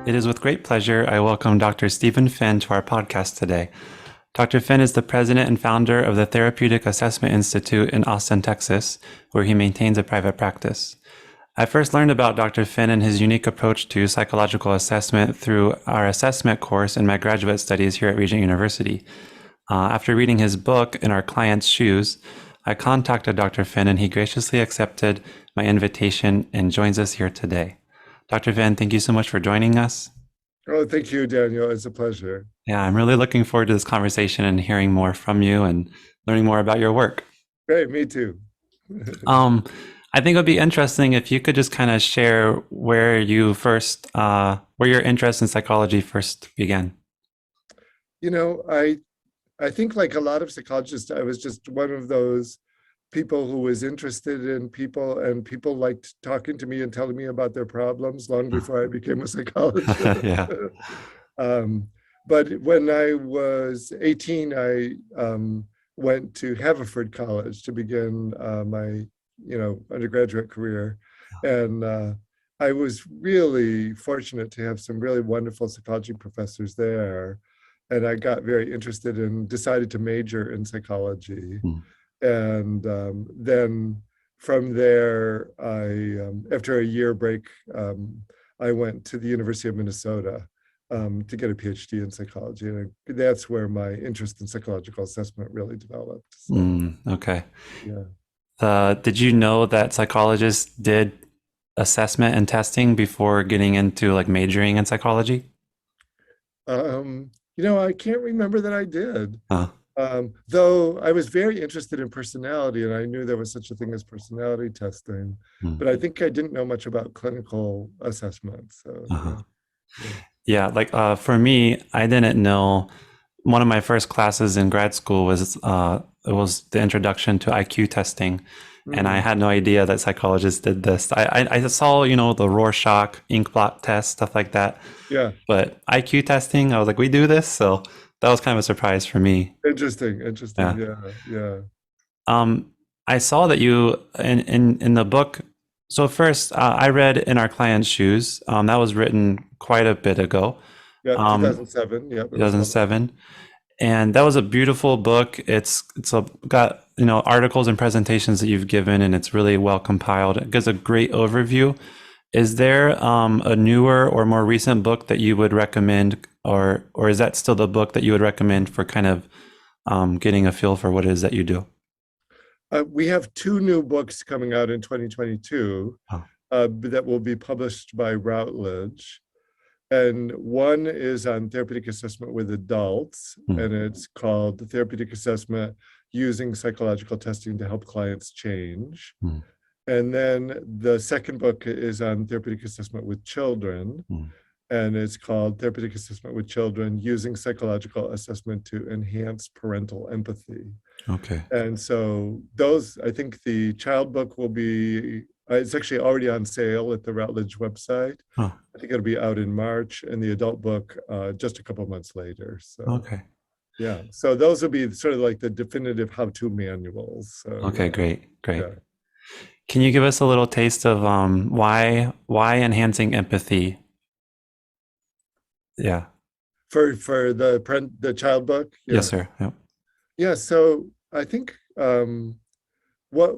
It is with great pleasure I welcome Dr. Stephen Finn to our podcast today. Dr. Finn is the president and founder of the Therapeutic Assessment Institute in Austin, Texas, where he maintains a private practice. I first learned about Dr. Finn and his unique approach to psychological assessment through our assessment course in my graduate studies here at Regent University. After reading his book, In Our Client's Shoes, I contacted Dr. Finn and he graciously accepted my invitation and joins us here today. Dr. Finn, thank you so much for joining us. Oh, thank you, Daniel. It's a pleasure. Yeah, I'm really looking forward to this conversation and hearing more from you and learning more about your work. Great, me too. Um, I think it would be interesting if you could just kind of share where where your interest in psychology first began. You know, I think like a lot of psychologists, I was just one of those people who was interested in people, and people liked talking to me and telling me about their problems long before I became a psychologist. Yeah. um, but when I was 18, I went to Haverford College to begin my, undergraduate career, and I was really fortunate to have some really wonderful psychology professors there, and I got very interested and decided to major in psychology. Hmm. And then from there, after a year break, I went to the University of Minnesota to get a PhD in psychology. And that's where my interest in psychological assessment really developed. So, Okay. yeah. Did you know that psychologists did assessment and testing before getting into like majoring in psychology? I can't remember that I did. Uh, Though I was very interested in personality, and I knew there was such a thing as personality testing, hmm. but I think I didn't know much about clinical assessment. So, Uh-huh. yeah. Yeah, for me, I didn't know. One of my first classes in grad school was the introduction to IQ testing, and I Mm, had no idea that psychologists did this. I saw the Rorschach ink blot test, stuff like that, yeah, but IQ testing, I was like, we do this, so that was kind of a surprise for me. interesting. Yeah. Yeah, yeah, Um, I saw that you in the book. So first, I read In Our Client's Shoes. That was written quite a bit ago, yeah. um, 2007. Yeah, it was published. 2007, and that was a beautiful book. Got articles and presentations that you've given, and it's really well compiled. It gives a great overview. Is there a newer or more recent book that you would recommend, or is that still the book that you would recommend for kind of getting a feel for what it is that you do? We have two new books coming out in 2022 Oh. that will be published by Routledge. And one is on therapeutic assessment with adults, Hmm. and it's called the Therapeutic Assessment Using Psychological Testing to Help Clients Change. Hmm. And then the second book is on therapeutic assessment with children, Hmm. and it's called Therapeutic Assessment with Children Using Psychological Assessment to Enhance Parental Empathy. Okay. And so those, I think the child book will be, it's actually already on sale at the Routledge website. Oh. I think it'll be out in March, and the adult book just a couple months later. So Okay. yeah, so those will be sort of like the definitive how-to manuals. So Okay. yeah, Great. Great. yeah. Can you give us a little taste of why enhancing empathy? Yeah. For the child book, Yes, yeah, sir. Yep. yeah. So I think what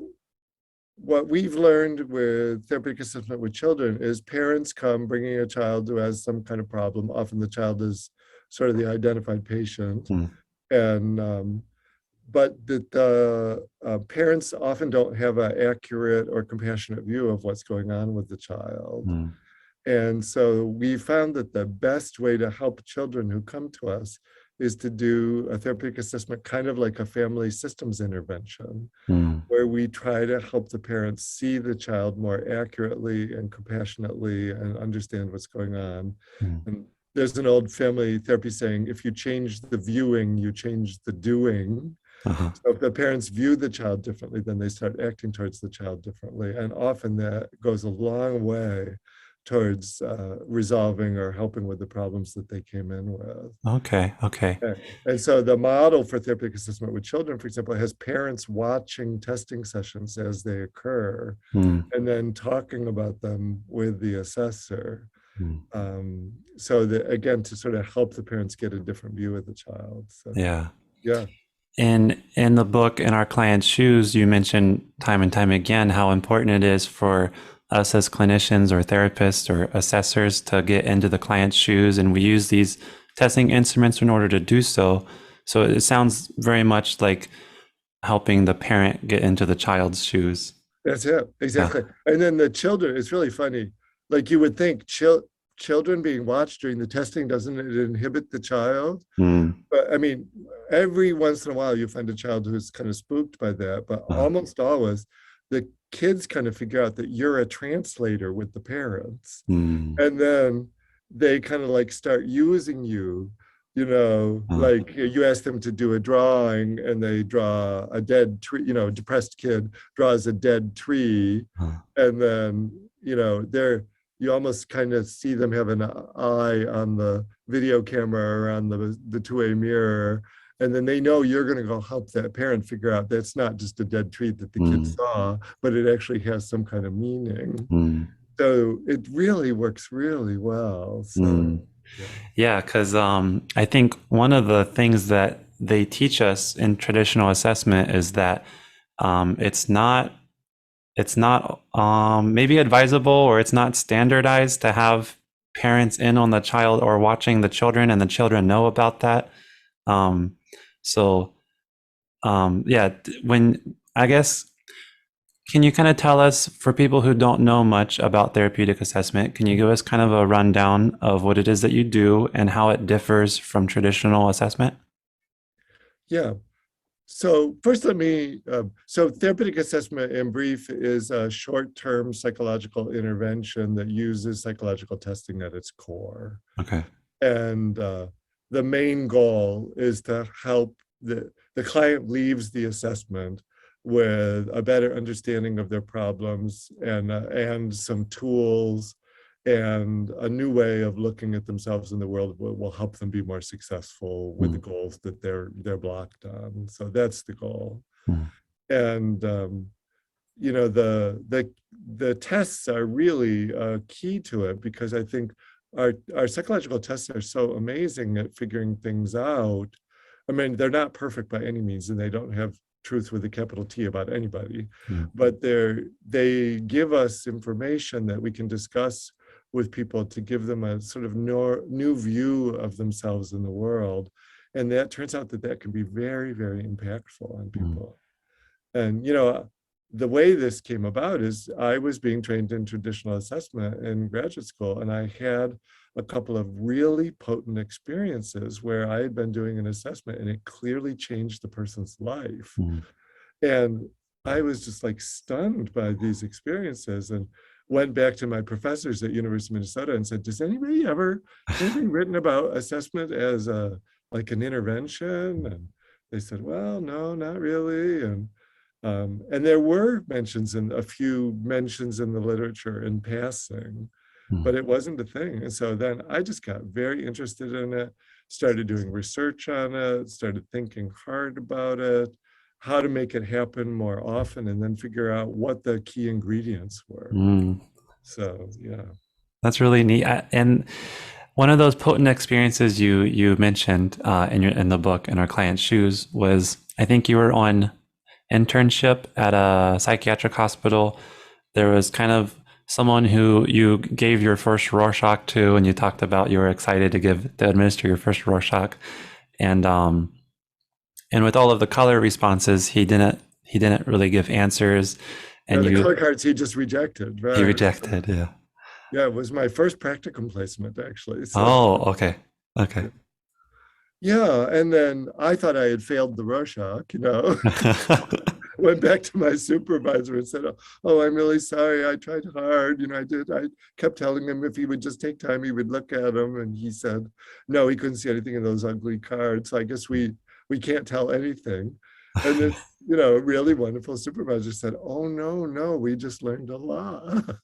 what we've learned with therapeutic assessment with children is parents come bringing a child who has some kind of problem. Often the child is sort of the identified patient, Hmm. and but that the parents often don't have an accurate or compassionate view of what's going on with the child. Hmm. And so we found that the best way to help children who come to us is to do a therapeutic assessment, kind of like a family systems intervention, Hmm. where we try to help the parents see the child more accurately and compassionately and understand what's going on. Hmm. And there's an old family therapy saying, if you change the viewing, you change the doing. Uh-huh. So if the parents view the child differently, then they start acting towards the child differently. And often that goes a long way towards resolving or helping with the problems that they came in with. Okay. Okay. And so the model for therapeutic assessment with children, for example, has parents watching testing sessions as they occur Hmm. and then talking about them with the assessor. Mm. So that, again, to sort of help the parents get a different view of the child. So Yeah. yeah. In the book, In Our Client's Shoes, you mentioned time and time again how important it is for us as clinicians or therapists or assessors to get into the client's shoes. And we use these testing instruments in order to do so. So it sounds very much like helping the parent get into the child's shoes. That's it. Yeah. Exactly. And then the children, it's really funny. Like you would think children being watched during the testing, doesn't it inhibit the child? Mm. But I mean, every once in a while you find a child who's kind of spooked by that, but Uh, almost always the kids kind of figure out that you're a translator with the parents. mm. And then they kind of like start using you, Uh, like you ask them to do a drawing and they draw a dead tree, depressed kid draws a dead tree. uh, And then, you almost kind of see them have an eye on the video camera or on the two-way mirror. And then they know you're going to go help that parent figure out that's not just a dead tree that the kid mm. saw, but it actually has some kind of meaning. Mm. So it really works really well. So Mm. yeah. Yeah, because I think one of the things that they teach us in traditional assessment is that it's not maybe advisable or it's not standardized to have parents in on the child or watching the children and the children know about that. Um, so yeah, when I guess can you kind of tell us, for people who don't know much about therapeutic assessment, can you give us kind of a rundown of what it is that you do and how it differs from traditional assessment? Yeah. So first, so therapeutic assessment in brief is a short-term psychological intervention that uses psychological testing at its core. Okay. And the main goal is to help the client leaves the assessment with a better understanding of their problems and some tools and a new way of looking at themselves in the world will help them be more successful with the Mm, goals that they're blocked on. So that's the goal. mm, And the tests are really key to it because I think our psychological tests are so amazing at figuring things out. I mean, they're not perfect by any means, and they don't have truth with a capital T about anybody, mm, but they give us information that we can discuss with people to give them a sort of new view of themselves in the world. And that turns out that can be very, very impactful on mm, people. And, the way this came about is I was being trained in traditional assessment in graduate school, and I had a couple of really potent experiences where I had been doing an assessment and it clearly changed the person's life. mm, And I was just like stunned by these experiences and went back to my professors at University of Minnesota and said, has anybody written about assessment as like an intervention? And they said, well, no, not really. And there were a few mentions in the literature in passing, mm, but it wasn't a thing. And so then I just got very interested in it, started doing research on it, started thinking hard about it, how to make it happen more often, and then figure out what the key ingredients were. mm. So yeah. That's really neat. And one of those potent experiences you mentioned in the book, In Our Client's Shoes, was I think you were on internship at a psychiatric hospital. There was kind of someone who you gave your first Rorschach to, and you talked about you were excited to administer your first Rorschach, and and with all of the color responses, he didn't really give answers, Yeah, and the color cards he just rejected, he right? rejected. Yeah. Yeah, it was my first practicum placement actually. So Oh, okay, okay. yeah, and then I thought I had failed the Rorschach. Went back to my supervisor and said, "Oh, I'm really sorry. I tried hard. I kept telling him if he would just take time, he would look at them." And he said, no, he couldn't see anything in those ugly cards. So I guess we can't tell anything. And this, really wonderful supervisor said, "Oh, no, no, we just learned a lot."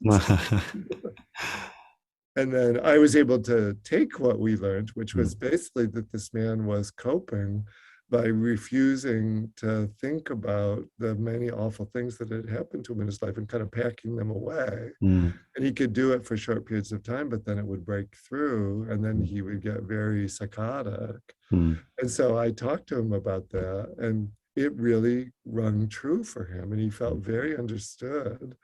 And then I was able to take what we learned, which was basically that this man was coping by refusing to think about the many awful things that had happened to him in his life and kind of packing them away. Mm, And he could do it for short periods of time, but then it would break through and then mm, he would get very psychotic. mm. And so I talked to him about that, and it really rung true for him. And he felt very understood,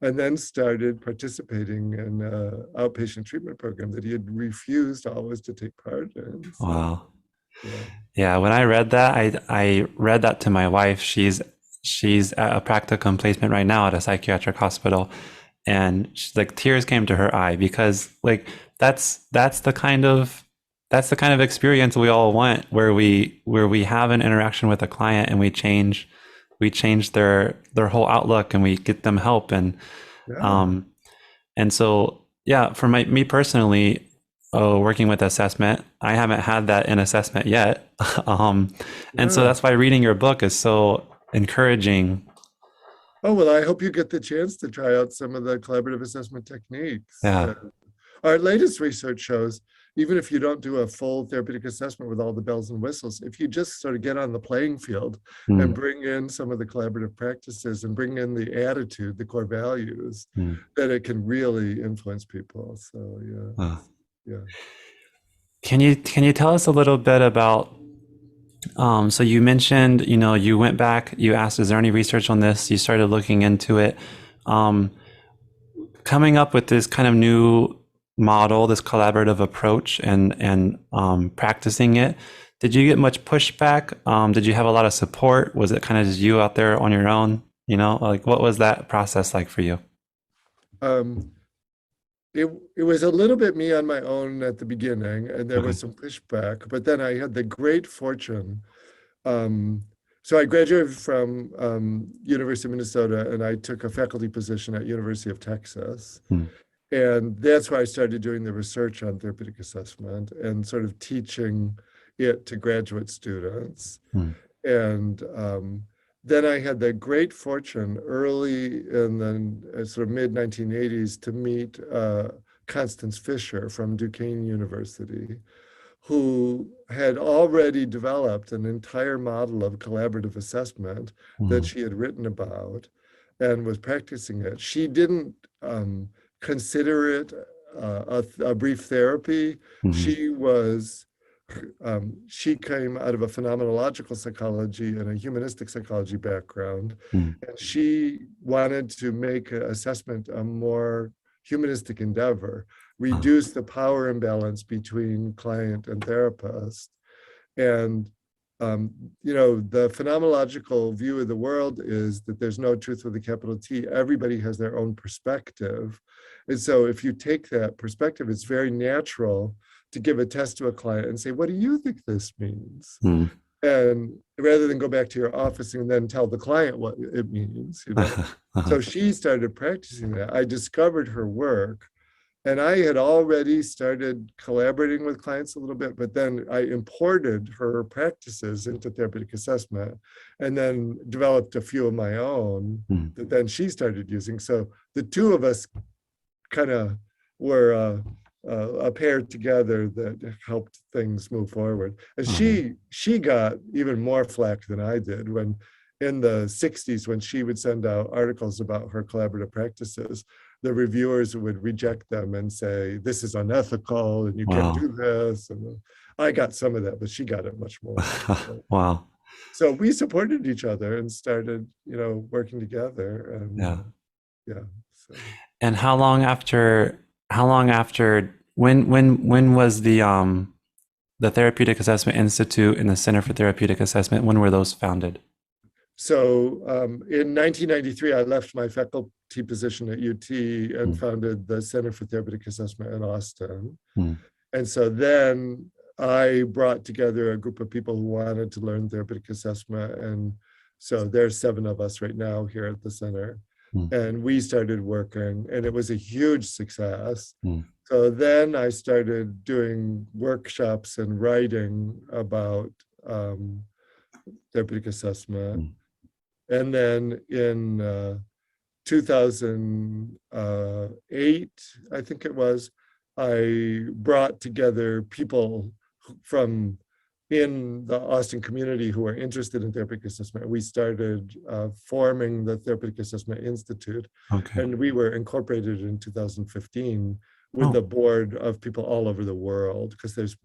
and then started participating in an outpatient treatment program that he had refused always to take part in. So, Wow. yeah. Yeah, when I read that, I read that to my wife. She's at a practicum placement right now at a psychiatric hospital, and like tears came to her eye because like that's the kind of experience we all want where we have an interaction with a client and we change their whole outlook and we get them help Yeah. um and so yeah, for me personally, working with assessment, I haven't had that in assessment yet. And so Yeah. that's why reading your book is so encouraging. Oh, well, I hope you get the chance to try out some of the collaborative assessment techniques. Yeah. Our latest research shows, even if you don't do a full therapeutic assessment with all the bells and whistles, if you just sort of get on the playing field and Mm, bring in some of the collaborative practices and bring in the attitude, the core values, mm. that it can really influence people. So Uh, yeah, yeah. can you tell us a little bit about so you mentioned, you know, you went back, you asked, is there any research on this? You started looking into it. Um, Coming up with this kind of new model, this collaborative approach, and practicing it. Did you get much pushback? Did you have a lot of support? Was it kind of just you out there on your own? You know, like what was that process like for you? Um, it was a little bit me on my own at the beginning, and there Okay. was some pushback, but then I had the great fortune. Um, so I graduated from University of Minnesota, and I took a faculty position at University of Texas. Hmm. And that's why I started doing the research on therapeutic assessment and sort of teaching it to graduate students. Hmm. And then I had the great fortune early in the sort of mid 1980s to meet Constance Fisher from Duquesne University, who had already developed an entire model of collaborative assessment that Hmm. she had written about and was practicing it. She didn't consider it a brief therapy. Hmm. She was she came out of a phenomenological psychology and a humanistic psychology background, Hmm. and she wanted to make assessment a more humanistic endeavor, Oh. reduce the power imbalance between client and therapist. And um, you know, the phenomenological view of the world is that there's no truth with a capital T. Everybody has their own perspective. And so if you take that perspective, it's very natural to give a test to a client and say, what do you think this means? Hmm. And rather than go back to your office and then tell the client what it means, you know. Uh-huh. So she started practicing that. I discovered her work, and I had already started collaborating with clients a little bit, but then I imported her practices into therapeutic assessment and then developed a few of my own Hmm. that then she started using. So the two of us kind of were a pair together that helped things move forward. And Uh-huh. she got even more flack than I did when in the 60s, when she would send out articles about her collaborative practices, the reviewers would reject them and say, this is unethical and you can't Wow. do this. And I got some of that, but she got it much more. Wow. So we supported each other and started, you know, working together. And Yeah. yeah, so. And how long after when was the Therapeutic Assessment Institute and the Center for Therapeutic Assessment, when were those founded? So in 1993, I left my faculty position at UT and Mm, founded the Center for Therapeutic Assessment in Austin. mm, And so then I brought together a group of people who wanted to learn therapeutic assessment. And so there's 7 of us right now here at the center. mm, And we started working, and it was a huge success. mm, So then I started doing workshops and writing about therapeutic assessment. mm, And then in 2008, I think it was, I brought together people from in the Austin community who are interested in therapeutic assessment. We started forming the Therapeutic Assessment Institute, Okay. and we were incorporated in 2015 with Oh, a board of people all over the world, because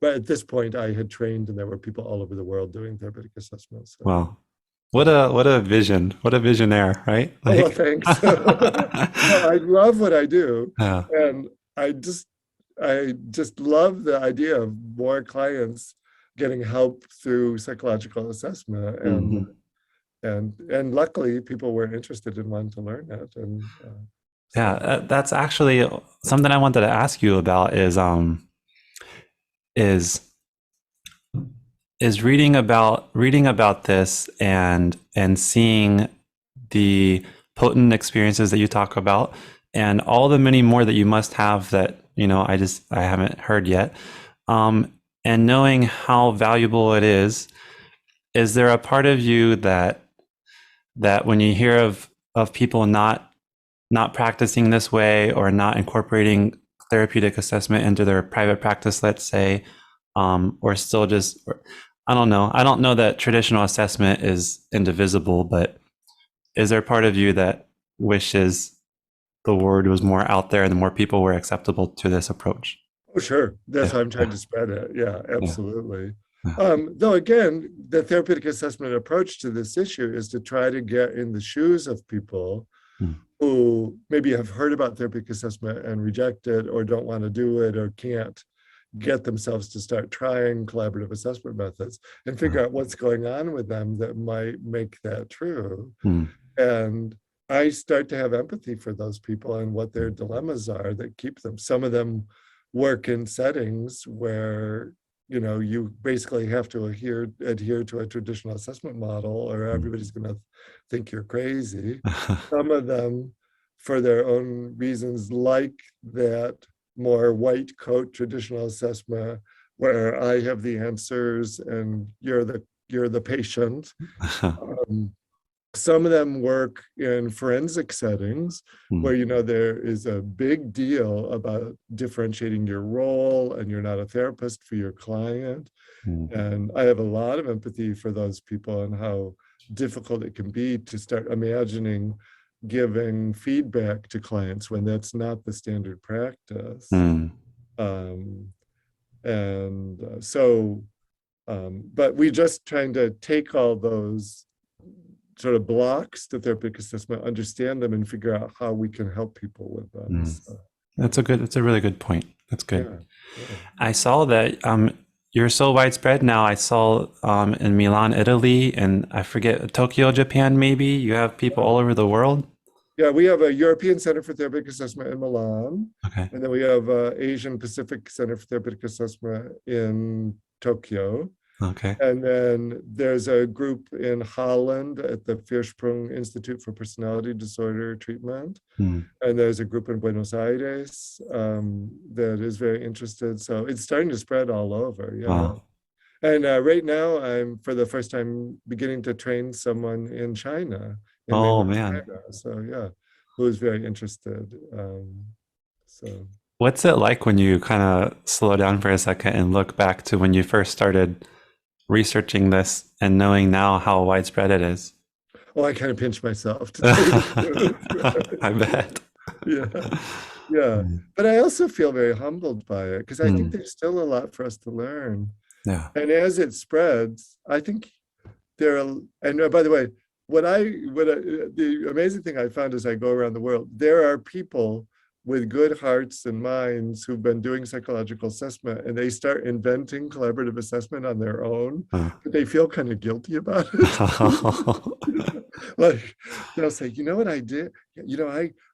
but at this point I had trained and there were people all over the world doing therapeutic assessments. So, well, yeah. what a vision. What a visionaire, right? Oh, well, Like, thanks. No, I love what I do. yeah. And I just love the idea of more clients getting help through psychological assessment. Mhm. And luckily people were interested and wanted to learn it. And Yeah, so that's actually something I wanted to ask you about is is reading about this and seeing the potent experiences that you talk about and all the many more that you must have that I haven't heard yet, and knowing how valuable it is there a part of you that when you hear of people not practicing this way or not incorporating therapeutic assessment into their private practice, let's say, or still just, I don't know. I don't know that traditional assessment is indivisible, but is there part of you that wishes the word was more out there and the more people were acceptable to this approach? oh, sure. That's Yeah, how I'm trying yeah, to spread it. Yeah, yeah, absolutely. yeah. Though again, the therapeutic assessment approach to this issue is to try to get in the shoes of people Mm, who maybe have heard about therapeutic assessment and reject it, or don't want to do it, or can't get themselves to start trying collaborative assessment methods, and figure out what's going on with them that might make that true. mm, And I start to have empathy for those people and what their dilemmas are that keep them. Some of them work in settings where you basically have to adhere to a traditional assessment model, or mm. everybody's going to think you're crazy. Some of them, for their own reasons, like that more white coat traditional assessment where I have the answers and you're the patient. Um, some of them work in forensic settings Mm, where there is a big deal about differentiating your role, and you're not a therapist for your client. mm, And I have a lot of empathy for those people and how difficult it can be to start imagining giving feedback to clients when that's not the standard practice. mm, Um, and but we just trying to take all those sort of blocks to therapeutic assessment, understand them, and figure out how we can help people with them. mm. So, That's a really good point. That's good. yeah, yeah. I saw that you're so widespread now. I saw in Milan, Italy, and I forget, Tokyo, Japan, maybe. You have people all over the world. Yeah, we have a European Center for Therapeutic Assessment in Milan, Okay. and then we have a Asian Pacific Center for Therapeutic Assessment in Tokyo. Okay. And then there's a group in Holland at the Versprung Institute for Personality Disorder Treatment. Mm. And there's a group in Buenos Aires that is very interested. So it's starting to spread all over. Yeah. Wow. And right now, I'm for the first time beginning to train someone in China, in Oh mainland man. China. So yeah, who is very interested. So What's it like when you kind of slow down for a second and look back to when you first started researching this and knowing now how widespread it is? oh, I kind of pinch myself to tell you the truth. I bet. Yeah, yeah. Mm. But I also feel very humbled by it, because I think Mm. there's still a lot for us to learn. Yeah. And as it spreads, I think there are, and by the way, the amazing thing I found as I go around the world, there are people with good hearts and minds who've been doing psychological assessment, and they start inventing collaborative assessment on their own, Uh. but they feel kind of guilty about it. Like they'll say, you know what I did?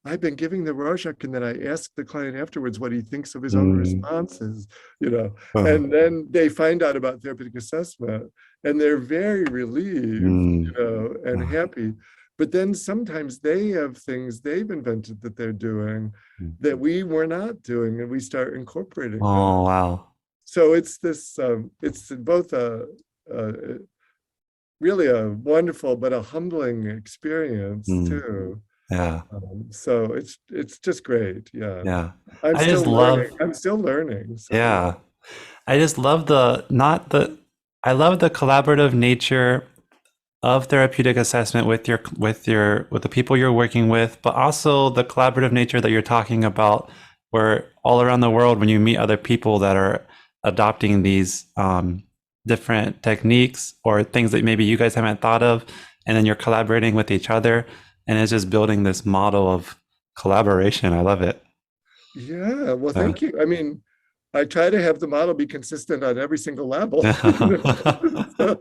I've been giving the Rorschach, and then I asked the client afterwards what he thinks of his own Mm. responses, Uh. and then they find out about therapeutic assessment, and they're very relieved, Mm. and Uh. happy. But then sometimes they have things they've invented that they're doing Mm. that we were not doing, and we start incorporating them. Oh wow. So it's this, it's both a really a wonderful but a humbling experience Mm. too. Yeah. So it's just great. Yeah, Yeah. I'm I just still love, learning. I'm still learning. So yeah. I just love the not the I love the collaborative nature of therapeutic assessment with the people you're working with, but also the collaborative nature that you're talking about, where all around the world, when you meet other people that are adopting these different techniques or things that maybe you guys haven't thought of, and then you're collaborating with each other, and it's just building this model of collaboration. I love it. Yeah, well, Yeah. thank you. I mean, I try to have the model be consistent on every single level. So,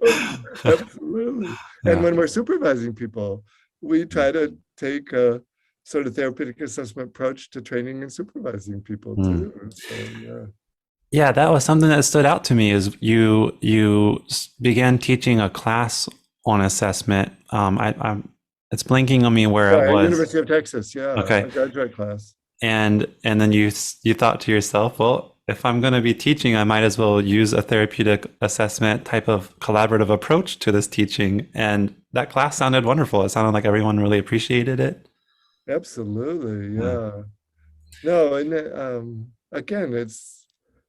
absolutely. And Yeah. when we're supervising people, we try to take a sort of therapeutic assessment approach to training and supervising people Mm. too. So, yeah. Yeah, that was something that stood out to me is you began teaching a class on assessment. I'm it's blinking on me where it Yeah, was. University of Texas. Yeah, Okay. a graduate class. And then you thought to yourself, well, if I'm going to be teaching, I might as well use a therapeutic assessment type of collaborative approach to this teaching. And that class sounded wonderful. It sounded like everyone really appreciated it. Absolutely. Yeah. Yeah. No, and again,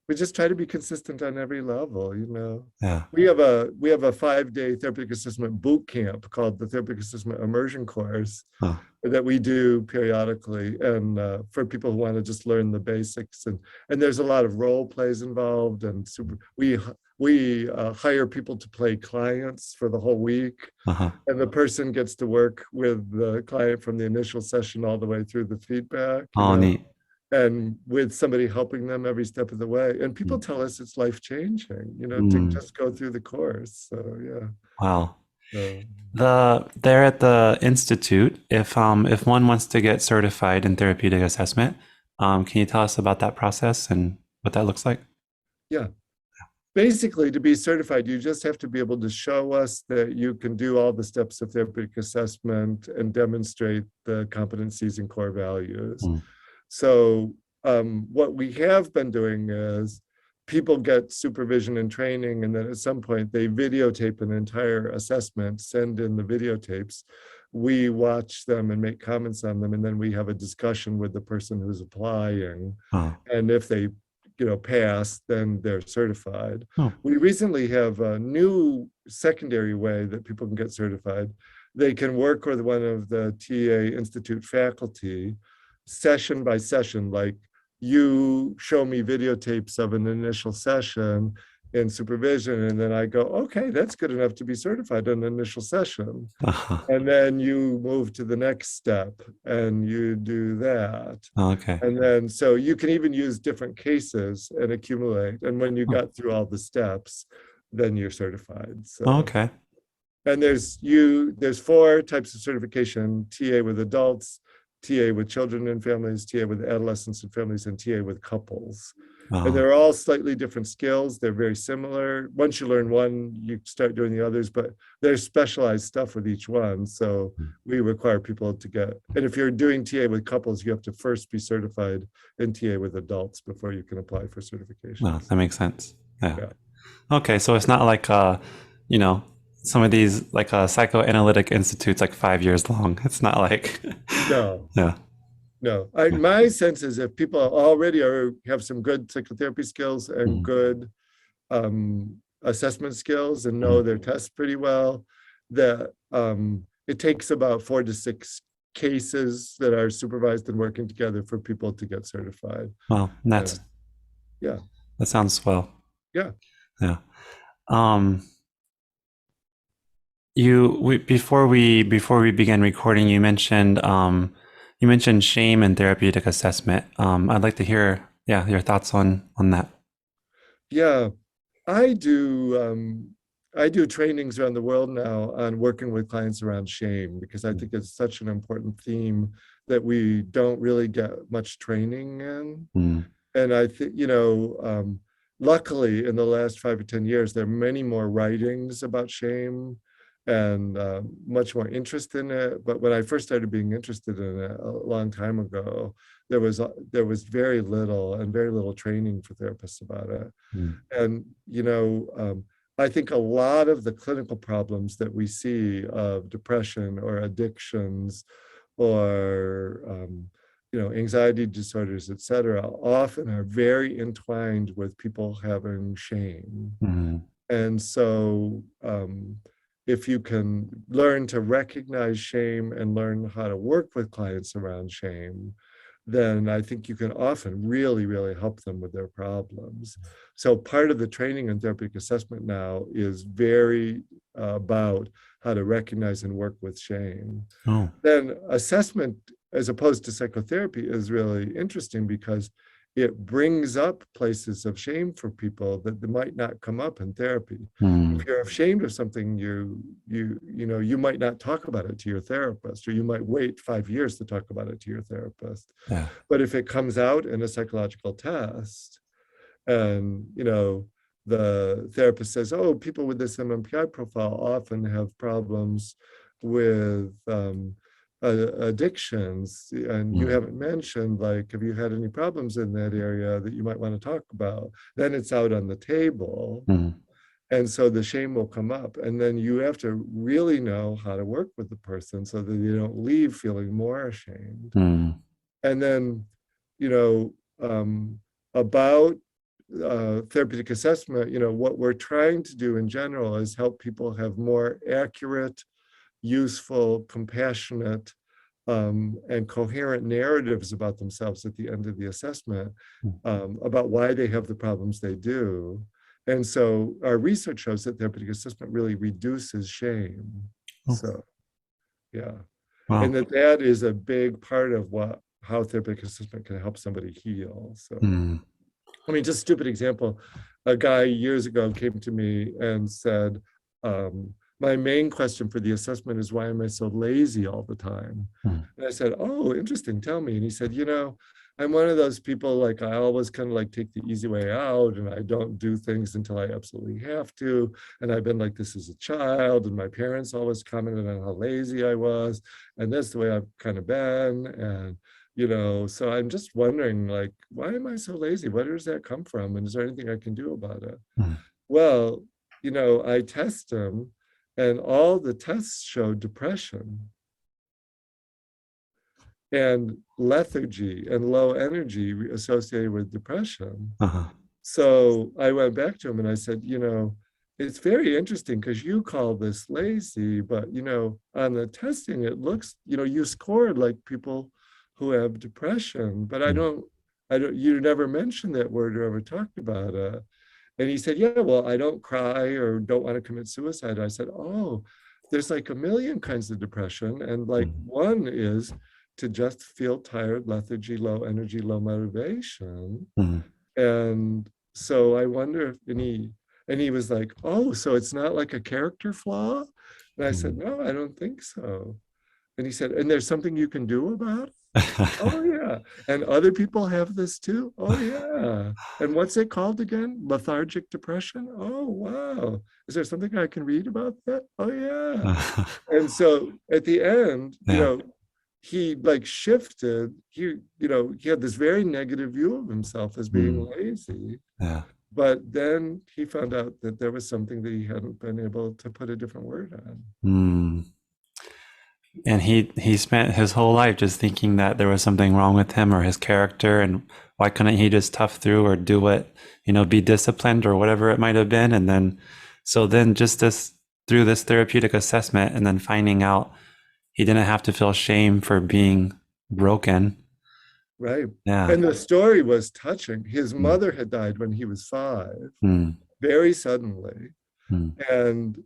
we just try to be consistent on every level, you know. Yeah. We have a 5-day therapeutic assessment boot camp called the Therapeutic Assessment Immersion Course Oh. that we do periodically, and for people who want to just learn the basics, and there's a lot of role plays involved, and we hire people to play clients for the whole week, Uh-huh. and the person gets to work with the client from the initial session all the way through the feedback, you Oh, know, neat. and with somebody helping them every step of the way. And people Mm. tell us it's life changing, you know, to Mm. just go through the course. So yeah. Wow. So There at the institute, if one wants to get certified in therapeutic assessment, can you tell us about that process and what that looks like? yeah. Basically, to be certified, you just have to be able to show us that you can do all the steps of therapeutic assessment and demonstrate the competencies and core values. Mm. So what we have been doing is people get supervision and training, and then at some point they videotape an entire assessment, send in the videotapes. We watch them and make comments on them, and then we have a discussion with the person who's applying. Oh. And if they pass, then they're certified. Oh. We recently have a new secondary way that people can get certified. They can work with one of the TA Institute faculty session by session, like you show me videotapes of an initial session in supervision, and then I go, okay, that's good enough to be certified in an initial session. Uh-huh. And then you move to the next step and you do that. Okay. And then, so you can even use different cases and accumulate. And when you Oh. got through all the steps, then you're certified. So, Okay. and there's 4 types of certification: TA with adults, TA with children and families, TA with adolescents and families, and TA with couples. And Oh. they're all slightly different skills. They're very similar. Once you learn one, you start doing the others, but there's specialized stuff with each one. So we require people to get, and if you're doing TA with couples, you have to first be certified in TA with adults before you can apply for No, certifications. that makes sense. Yeah. Yeah. Okay, so it's not like you know, some of these like psychoanalytic institutes like 5 years long. It's not like No, yeah. no. Yeah. My sense is if people already have some good psychotherapy skills and Mhm. good assessment skills and know Mhm. their tests pretty well, that it takes about 4 to 6 cases that are supervised and working together for people to get certified. Well, Yeah, yeah, that sounds well. yeah. Yeah. Um, before we began recording, you mentioned shame and therapeutic assessment. I'd like to hear your thoughts on that. Yeah, I do. I do trainings around the world now on working with clients around shame because I think it's such an important theme that we don't really get much training in. Mm. And I think, luckily in the last 5 or 10 years, there are many more writings about shame and much more interest in it. But when I first started being interested in it a long time ago, there was very little training for therapists about it. Mm. And, I think a lot of the clinical problems that we see of depression or addictions or anxiety disorders, et cetera, often are very entwined with people having shame. Mm. And so if you can learn to recognize shame and learn how to work with clients around shame, then I think you can often really, really help them with their problems. So part of the training in therapeutic assessment now is very about how to recognize and work with shame. Oh. Then assessment, as opposed to psychotherapy, is really interesting because it brings up places of shame for people that might not come up in therapy. Mm. If you're ashamed of something, you might not talk about it to your therapist, or you might wait 5 years to talk about it to your therapist. Yeah. But if it comes out in a psychological test, and the therapist says, "Oh, people with this MMPI profile often have problems with addictions, and you Mm. haven't mentioned, like, have you had any problems in that area that you might want to talk about?" Then it's out on the table, Mm. and so the shame will come up, and then you have to really know how to work with the person so that you don't leave feeling more ashamed. Mm. And then, you know, about therapeutic assessment, what we're trying to do in general is help people have more accurate, useful, compassionate, and coherent narratives about themselves at the end of the assessment, about why they have the problems they do. And so our research shows that therapeutic assessment really reduces shame. Oh. So, yeah. And Wow. that is a big part of how therapeutic assessment can help somebody heal. So, Mm. I mean, just stupid example. A guy years ago came to me and said, my main question for the assessment is, why am I so lazy all the time? Mm. And I said, oh, interesting, tell me. And he said, I'm one of those people, like, I always kind of like take the easy way out, and I don't do things until I absolutely have to. And I've been like this as a child, and my parents always commented on how lazy I was. And that's the way I've kind of been. And so I'm just wondering, like, why am I so lazy? Where does that come from? And is there anything I can do about it? Mm. Well, I test him, and all the tests showed depression and lethargy and low energy associated with depression. Uh-huh. So I went back to him and I said, it's very interesting because you call this lazy, but on the testing, it looks, you scored like people who have depression, but Mm. you never mentioned that word or ever talked about it. And he said, yeah, well, I don't cry or don't want to commit suicide. I said, oh, there's like a million kinds of depression. And like Mm. one is to just feel tired, lethargy, low energy, low motivation. Mm. And so I wonder if, and he was like, oh, so it's not like a character flaw? And I said, Mm. no, I don't think so. And he said, and there's something you can do about it? Oh, yeah. And other people have this too? Oh, yeah. And what's it called again? Lethargic depression? Oh, wow. Is there something I can read about that? Oh, yeah. And so at the end, Yeah. he like shifted. He had this very negative view of himself as being Mm. lazy. Yeah. But then he found out that there was something that he hadn't been able to put a different word on. Mm. And he spent his whole life just thinking that there was something wrong with him or his character, and why couldn't he just tough through or do what, be disciplined or whatever it might have been. And then, so then just this, through this therapeutic assessment, and then finding out he didn't have to feel shame for being broken. Right. Yeah. And the story was touching. His Mm. mother had died when he was 5, Mm. very suddenly. Mm. And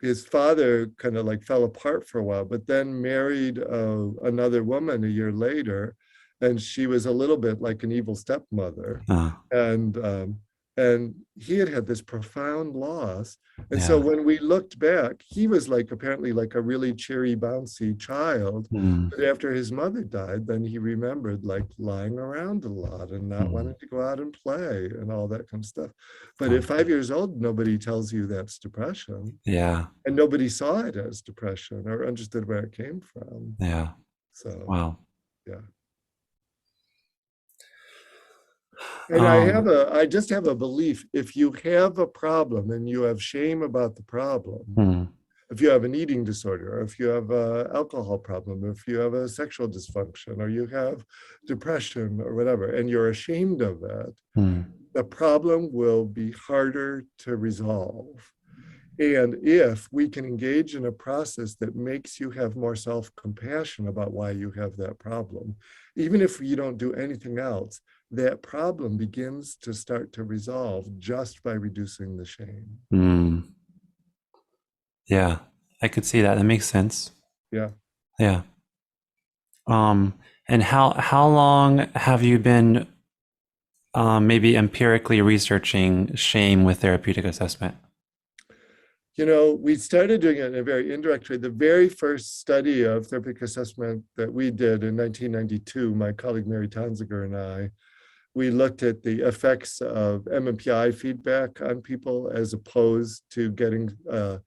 his father kind of like fell apart for a while, but then married another woman a year later, and she was a little bit like an evil stepmother. Uh, And he had this profound loss. And so yeah. when we looked back, he was like apparently like a really cheery, bouncy child. Mm. But after his mother died, then he remembered like lying around a lot and not Mm. wanting to go out and play and all that kind of stuff. But Oh. at 5 years old, nobody tells you that's depression. Yeah. And nobody saw it as depression or understood where it came from. Yeah. So, Wow. yeah. And Um, I just have a belief, if you have a problem and you have shame about the problem, mm. if you have an eating disorder, or if you have an alcohol problem, if you have a sexual dysfunction, or you have depression or whatever, and you're ashamed of it, Mm. the problem will be harder to resolve. And if we can engage in a process that makes you have more self-compassion about why you have that problem, even if you don't do anything else, that problem begins to start to resolve just by reducing the shame. Mm. Yeah, I could see that. That makes sense. Yeah. Yeah. Um, and how long have you been maybe empirically researching shame with therapeutic assessment? We started doing it in a very indirect way. The very first study of therapeutic assessment that we did in 1992, my colleague Mary Tonziger and I, we looked at the effects of MMPI feedback on people as opposed to getting an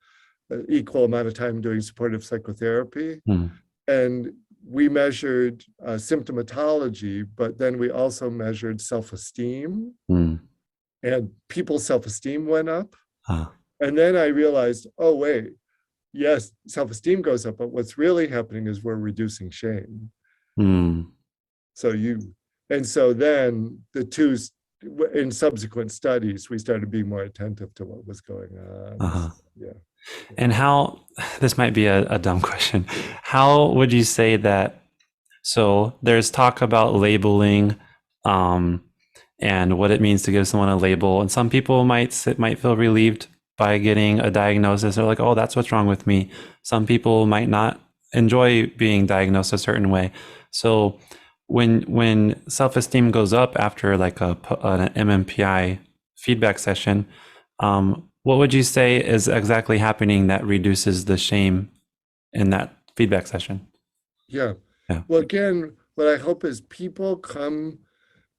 equal amount of time doing supportive psychotherapy. Mm. And we measured symptomatology, but then we also measured self-esteem, Mm. and people's self-esteem went up. Uh, And then I realized, oh, wait, yes, self-esteem goes up, but what's really happening is we're reducing shame. mm. And so then in subsequent studies, we started being more attentive to what was going on. Uh-huh. Yeah. And this might be a dumb question. How would you say that? So there's talk about labeling, um, and what it means to give someone a label. And some people might feel relieved by getting a diagnosis. They're like, oh, that's what's wrong with me. Some people might not enjoy being diagnosed a certain way. So when self-esteem goes up after like an MMPI feedback session, what would you say is exactly happening that reduces the shame in that feedback session? Yeah. Yeah. Well, again, what I hope is people come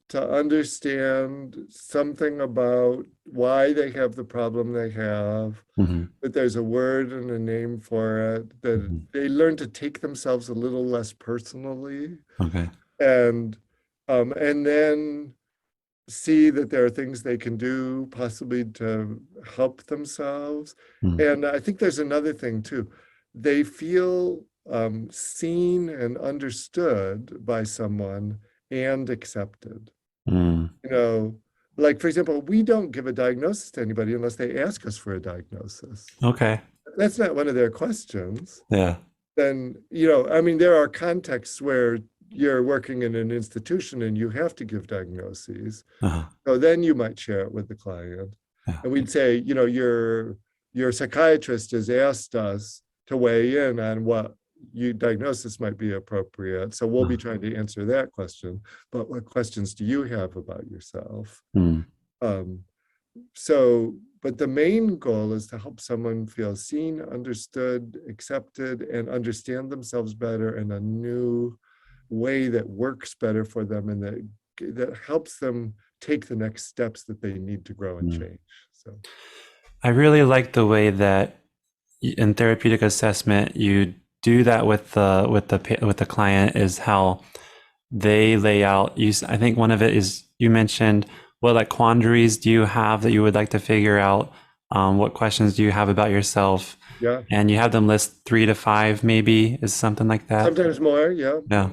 to understand something about why they have the problem they have, Mm-hmm. that there's a word and a name for it, that Mm-hmm. they learn to take themselves a little less personally, Okay. and then see that there are things they can do possibly to help themselves. Mm. And I think there's another thing too. They feel seen and understood by someone and accepted. Mm. Like for example, we don't give a diagnosis to anybody unless they ask us for a diagnosis. Okay. That's not one of their questions. Yeah. Then, I mean, there are contexts where you're working in an institution and you have to give diagnoses. Uh-huh. So then you might share it with the client. Yeah. And we'd say, your psychiatrist has asked us to weigh in on what diagnosis might be appropriate. So we'll be trying to answer that question. But what questions do you have about yourself? Mm. Um, but the main goal is to help someone feel seen, understood, accepted, and understand themselves better in a new way that works better for them and that helps them take the next steps that they need to grow and Mm. change. So I really like the way that in therapeutic assessment you do that with the client, is how they lay out. I think one of it is you mentioned, what like quandaries do you have that you would like to figure out? What questions do you have about yourself? yeah, And you have them list 3 to 5, maybe, is something like that. sometimes more. Yeah. Yeah.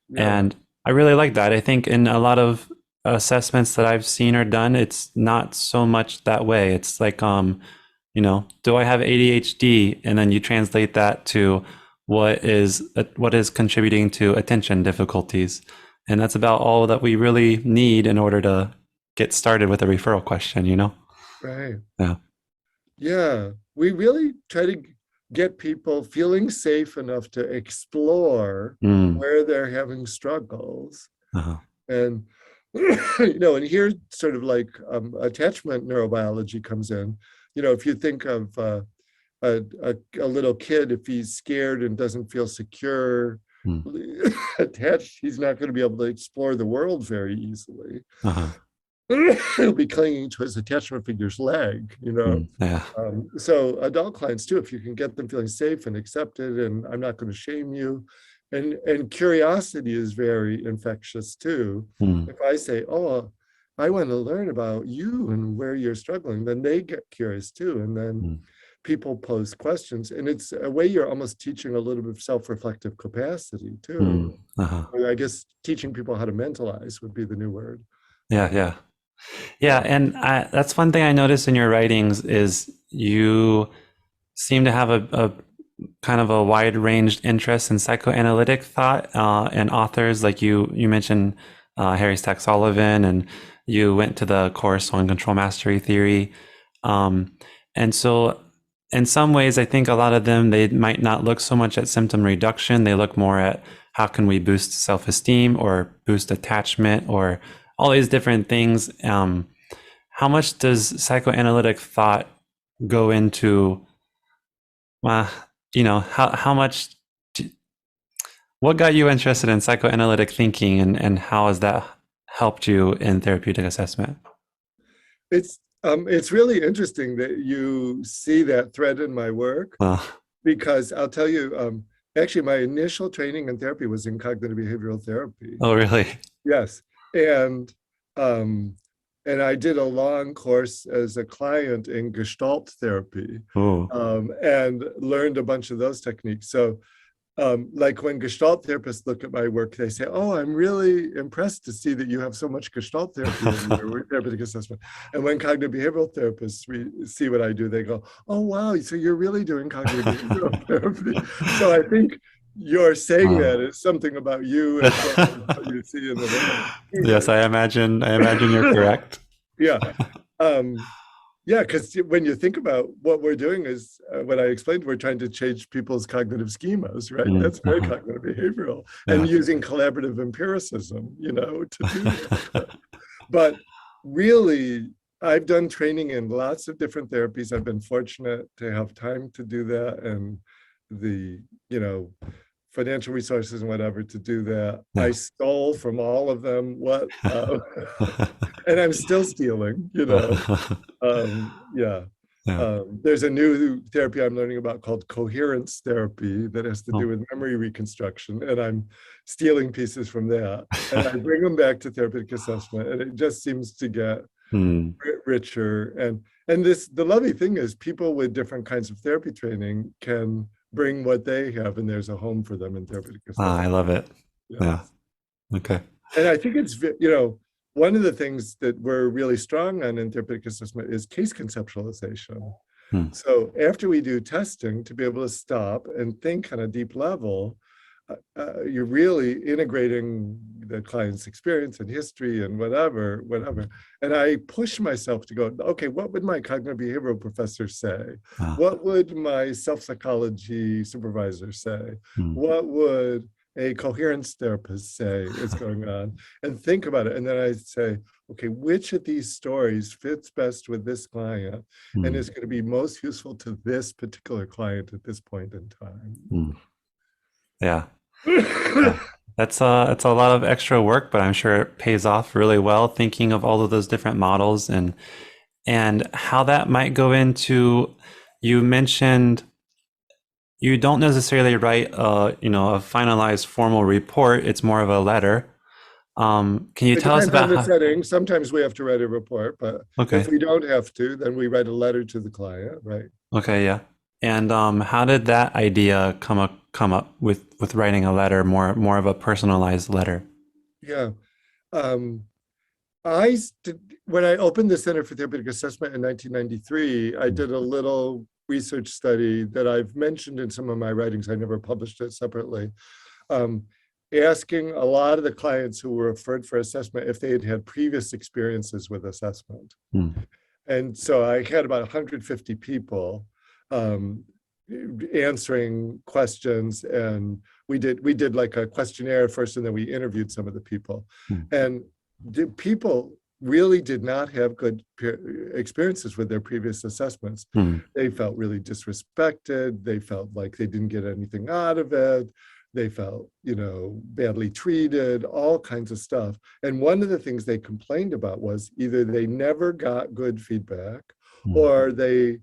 Yeah. And I really like that. I think in a lot of assessments that I've seen or done, it's not so much that way. It's like, do I have ADHD? And then you translate that to what is contributing to attention difficulties. And that's about all that we really need in order to get started with a referral question. Right. Yeah. Yeah. We really try to get people feeling safe enough to explore Mm. where they're having struggles. Uh-huh. And, and here sort of like attachment neurobiology comes in. If you think of a little kid, if he's scared and doesn't feel secure, Mm. attached, he's not going to be able to explore the world very easily. Uh-huh. He'll be clinging to his attachment figure's leg, Mm. Yeah. So adult clients too, if you can get them feeling safe and accepted, and I'm not going to shame you. And curiosity is very infectious too. Mm. If I say, oh, I want to learn about you and where you're struggling, then they get curious too. And then Mm. people pose questions, and it's a way you're almost teaching a little bit of self-reflective capacity Mm, too. uh-huh. I guess teaching people how to mentalize would be the new word. Yeah, yeah. Yeah, and that's one thing I noticed in your writings is you seem to have a kind of a wide-ranged interest in psychoanalytic thought and authors like you mentioned Harry Stack Sullivan, and you went to the course on control mastery theory, um, and so in some ways I think a lot of them, they might not look so much at symptom reduction, they look more at how can we boost self-esteem or boost attachment or all these different things. How much does psychoanalytic thought go into uh, how much, what got you interested in psychoanalytic thinking, and how has that helped you in therapeutic assessment? It's really interesting that you see that thread in my work, Well, because I'll tell you, actually, my initial training in therapy was in cognitive behavioral therapy. oh, really? Yes, and um, and I did a long course as a client in Gestalt therapy, Oh, and learned a bunch of those techniques. So like when Gestalt therapists look at my work, they say, "Oh, I'm really impressed to see that you have so much Gestalt therapy in your therapeutic assessment." And when cognitive behavioral therapists see what I do, they go, "Oh, wow, so you're really doing cognitive behavioral therapy." So I think you're saying wow. that is something about you as well as what you see in the Yes, world. I imagine you're correct. Yeah. Um, yeah, because when you think about what we're doing is what I explained, we're trying to change people's cognitive schemas, right? Mm, That's very cognitive behavioral, and yeah. using collaborative empiricism, to do that. But really, I've done training in lots of different therapies. I've been fortunate to have time to do that, and the, financial resources and whatever to do that. I Yeah. stole from all of them and I'm still stealing. Yeah. Yeah. There's a new therapy I'm learning about called coherence therapy that has to do Oh. with memory reconstruction, and I'm stealing pieces from that, and I bring them back to therapeutic assessment, and it just seems to get Hmm. richer. And this, the lovely thing is, people with different kinds of therapy training can bring what they have, and there's a home for them in therapeutic I assessment. love it. Yeah. Yes. Okay. And I think it's, one of the things that we're really strong on in therapeutic assessment is case conceptualization. Hmm. So after we do testing, to be able to stop and think on a deep level, you're really integrating the client's experience and history and whatever. And I push myself to go, okay, what would my cognitive behavioral professor say? Ah. What would my self-psychology supervisor say? Hmm. What would a coherence therapist say is going on? And think about it. And then I say, okay, which of these stories fits best with this client and Hmm. is going to be most useful to this particular client at this point in time? Hmm. Yeah. Yeah. That's a lot of extra work, but I'm sure it pays off really well thinking of all of those different models, and how that might go into, you mentioned you don't necessarily write a finalized formal report, it's more of a letter. Can you It tell us depends on about the how? setting. Sometimes we have to write a report, but if Okay. we don't have to, then we write a letter to the client, right? Okay, yeah. And how did that idea come up with writing a letter, more of a personalized letter? Yeah. Um, when I opened the Center for Therapeutic Assessment in 1993, I did a little research study that I've mentioned in some of my writings. I never published it separately. Um, Asking a lot of the clients who were referred for assessment if they had had previous experiences with assessment. Hmm. And so I had about 150 people um, answering questions, and we did like a questionnaire first, and then we interviewed some of the people. Hmm. And the people really did not have good experiences with their previous assessments. Hmm. They felt really disrespected. They felt like they didn't get anything out of it. They felt, badly treated, all kinds of stuff. And one of the things they complained about was either they never got good feedback, Hmm. or they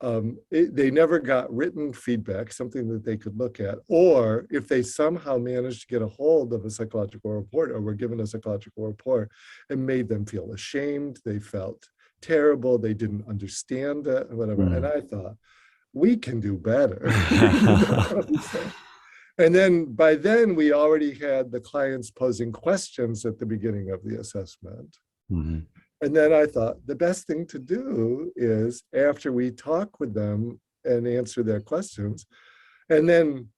never got written feedback, something that they could look at, or if they somehow managed to get a hold of a psychological report or were given a psychological report, it made them feel ashamed. They felt terrible. They didn't understand it, whatever. And Hmm. I thought, we can do better. So, and then by then, we already had the clients posing questions at the beginning of the assessment. Mhm. And then I thought the best thing to do is after we talk with them and answer their questions, and then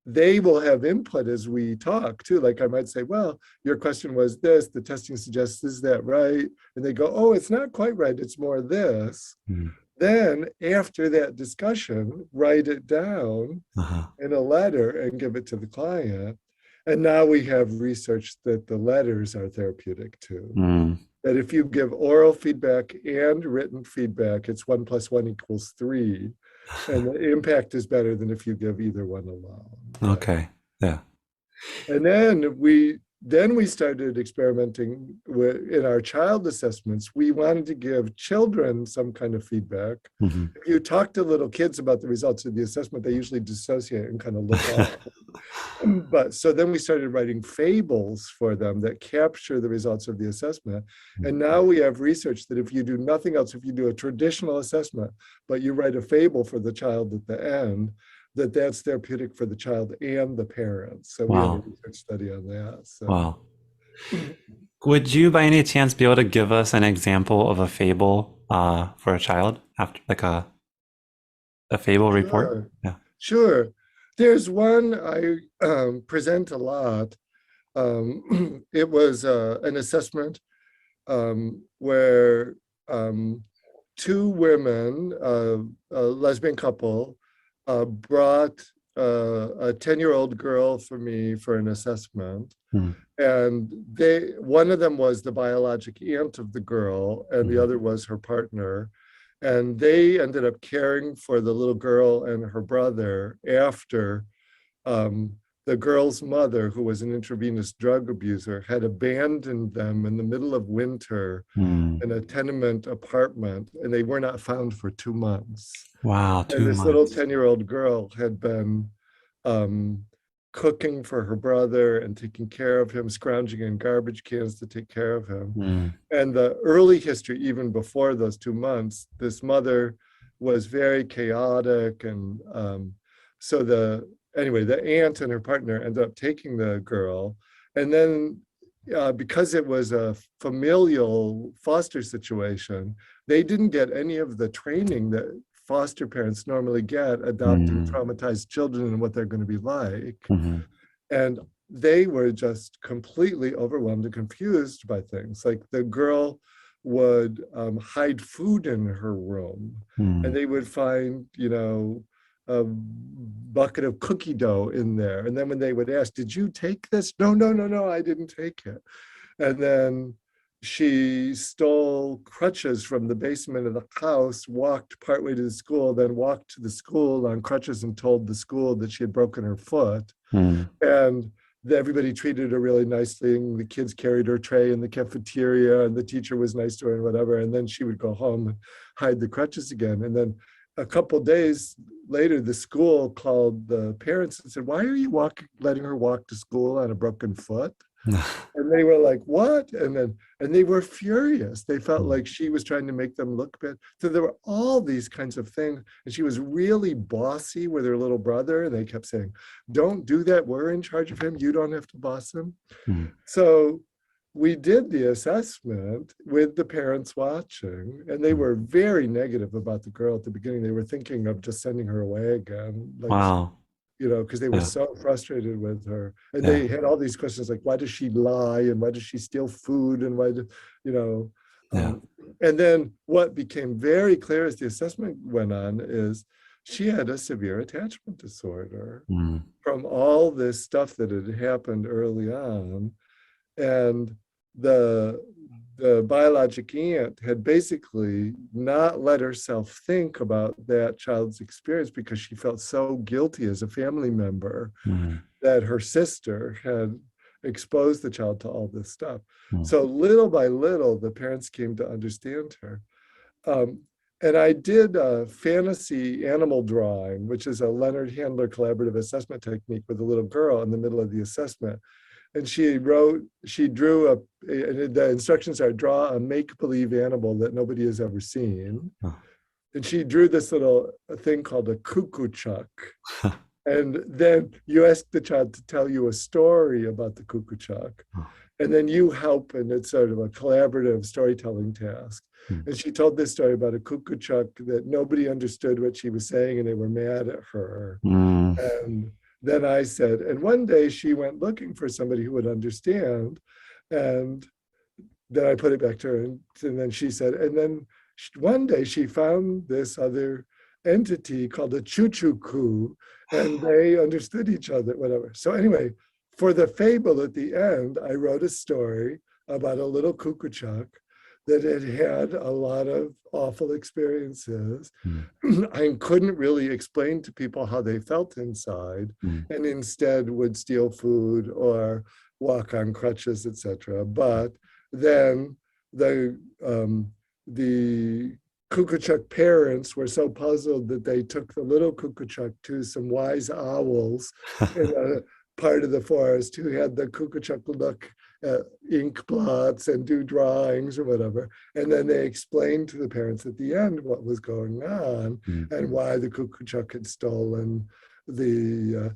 they will have input as we talk too. Like I might say, well, your question was this, the testing suggests, is that right? And they go, oh, it's not quite right, it's more this. Mhm. Then after that discussion, write it down Uh-huh. in a letter and give it to the client. And now we have research that the letters are therapeutic too. Mm. That if you give oral feedback and written feedback, it's 1 + 1 = 3. And the impact is better than if you give either one alone. Okay. Yeah. And then we started experimenting with in our child assessments. We wanted to give children some kind of feedback. Mhm. If you talk to little kids about the results of the assessment, they usually dissociate and kind of look off. But so then we started writing fables for them that capture the results of the assessment. And now we have research that if you do nothing else, if you do a traditional assessment, but you write a fable for the child at the end, that's therapeutic for the child and the parents. So we have a Wow. research study on that. So Wow. Would you by any chance be able to give us an example of a fable for a child after like a fable report? sure, Yeah. sure. There's one I present a lot. It was an assessment where two women, a lesbian couple, brought a 10-year-old girl for me for an assessment. Mm. And one of them was the biologic aunt of the girl, and the other was her partner. And they ended up caring for the little girl and her brother after um, the girl's mother, who was an intravenous drug abuser, had abandoned them in the middle of winter Mm. in a tenement apartment, and they were not found for 2 months. Wow, And two this little months. 10-year-old girl had been um, cooking for her brother and taking care of him, scrounging in garbage cans to take care of him. Mm. And the early history, even before those 2 months, this mother was very chaotic. And so anyway, the aunt and her partner ended up taking the girl. And then because it was a familial foster situation, they didn't get any of the training that foster parents normally get adopting Mm. traumatized children and what they're going to be like. Mhm. And they were just completely overwhelmed and confused by things. Like the girl would hide food in her room, and Mm. they would find, a bucket of cookie dough in there. And then when they would ask, did you take this? No, no, no, no, I didn't take it. And then she stole crutches from the basement of the house, walked partway to the school, then walked to the school on crutches and told the school that she had broken her foot. Mm. And everybody treated her really nicely. And the kids carried her tray in the cafeteria, and the teacher was nice to her and whatever. And then she would go home and hide the crutches again. And then a couple days later, the school called the parents and said, "Why are you letting her walk to school on a broken foot?" And they were like, "What?" And they were furious. They felt Mm. like she was trying to make them look bad. So there were all these kinds of things. And she was really bossy with her little brother. And they kept saying, "Don't do that. We're in charge of him. You don't have to boss him." Mm. So we did the assessment with the parents watching, and they Mm. were very negative about the girl at the beginning. They were thinking of just sending her away again. Like, Wow. because they were Yeah. so frustrated with her. And Yeah. they had all these questions like, why does she lie? And why does she steal food? And why do, you know, Yeah. and then what became very clear as the assessment went on is she had a severe attachment disorder Mm. from all this stuff that had happened early on. And the biologic aunt had basically not let herself think about that child's experience because she felt so guilty as a family member Mm. that her sister had exposed the child to all this stuff. Mm. So little by little, the parents came to understand her. And I did a fantasy animal drawing, which is a Leonard Handler collaborative assessment technique with a little girl in the middle of the assessment. And she drew the instructions are draw a make-believe animal that nobody has ever seen. Oh. and she drew this little thing called a cuckoo chuck. And then you ask the child to tell you a story about the cuckoo chuck. And then you help, and it's sort of a collaborative storytelling task. And she told this story about a cuckoo chuck that nobody understood what she was saying, and they were mad at her. And then I said, and one day she went looking for somebody who would understand. And then I put it back to her, and then she said, and then one day she found this other entity called a choo-choo-coo, and they understood each other, whatever. So anyway, for the fable at the end, I wrote a story about a little cuckoo chuck that had a lot of awful experiences. I couldn't really explain to people how they felt inside, and instead would steal food or walk on crutches, etc. But then the cuckoo chuck parents were so puzzled that they took the little cuckoo chuck to some wise owls in a part of the forest who had the cuckoo chuck look at ink blots and do drawings or whatever. And then they explained to the parents at the end what was going on and why the cuckoo chuck had stolen the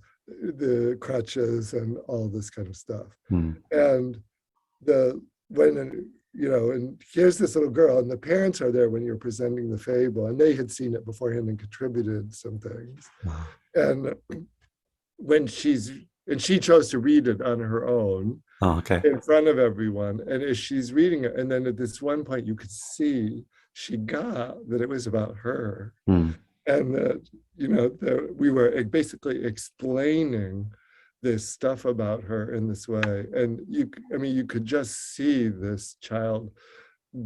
crutches and all this kind of stuff. And and here's this little girl, and the parents are there when you're presenting the fable, and they had seen it beforehand and contributed some things. And she chose to read it on her own in front of everyone. And as she's reading it, and then at this one point you could see she got that it was about her. And that, we were basically explaining this stuff about her in this way. And you could just see this child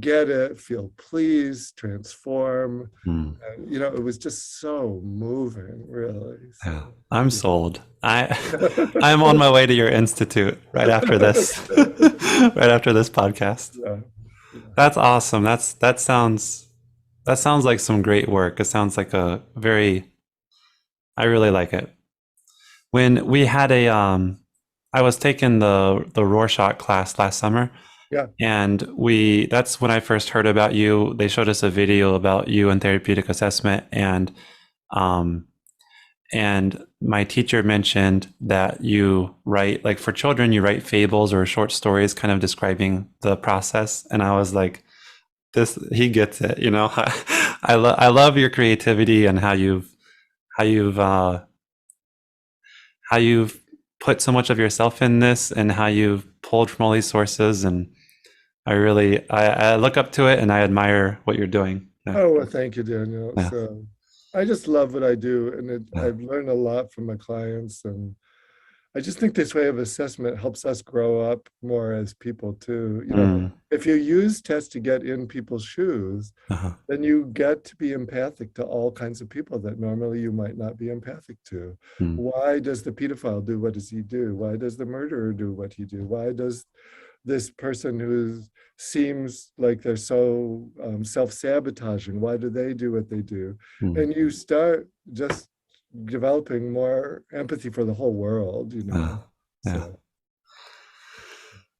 get it, feel pleased, transform. It was just so moving, really. So, yeah, I'm sold. I'm on my way to your institute right after this, right after this podcast. Yeah. That's awesome. That sounds like some great work. It sounds like I really like it. When we had I was taking the Rorschach class last summer. Yeah. And that's when I first heard about you. They showed us a video about you and therapeutic assessment. And my teacher mentioned that you write, like for children, you write fables or short stories kind of describing the process. And I was like, he gets it, I love your creativity and how you've put so much of yourself in this and how you've pulled from all these sources. And I look up to it and I admire what you're doing. Yeah. Oh, well, thank you, Daniel. Yeah. So I just love what I do, and I've learned a lot from my clients, and I just think this way of assessment helps us grow up more as people too. If you use tests to get in people's shoes, then you get to be empathic to all kinds of people that normally you might not be empathic to. Why does the pedophile do what does he do? Why does the murderer do what he do? Why does this person who seems like they're so self-sabotaging, why do they do what they do? And you start just developing more empathy for the whole world, Yeah. So.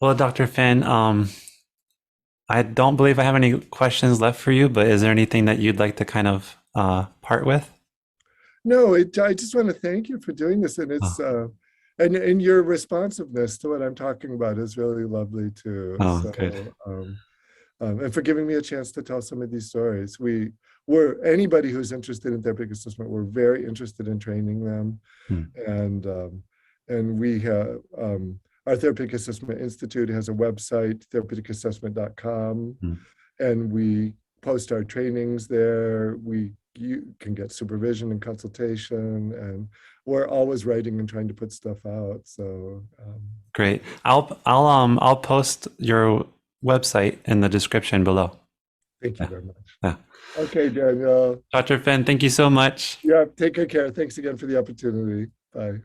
Well, Dr. Finn, I don't believe I have any questions left for you, but is there anything that you'd like to kind of part with? No, I just want to thank you for doing this, and it's and your responsiveness to what I'm talking about is really lovely too. Good. And for giving me a chance to tell some of these stories. Anybody who's interested in therapeutic assessment, we're very interested in training them. And we have, our Therapeutic Assessment Institute has a website, therapeutic.assessment.com, and we post our trainings there. You can get supervision and consultation, and we're always writing and trying to put stuff out. So great. I'll post your website in the description below. Thank you very much. Yeah. Okay, Daniel. Dr. Finn, thank you so much. Yeah, take good care. Thanks again for the opportunity. Bye.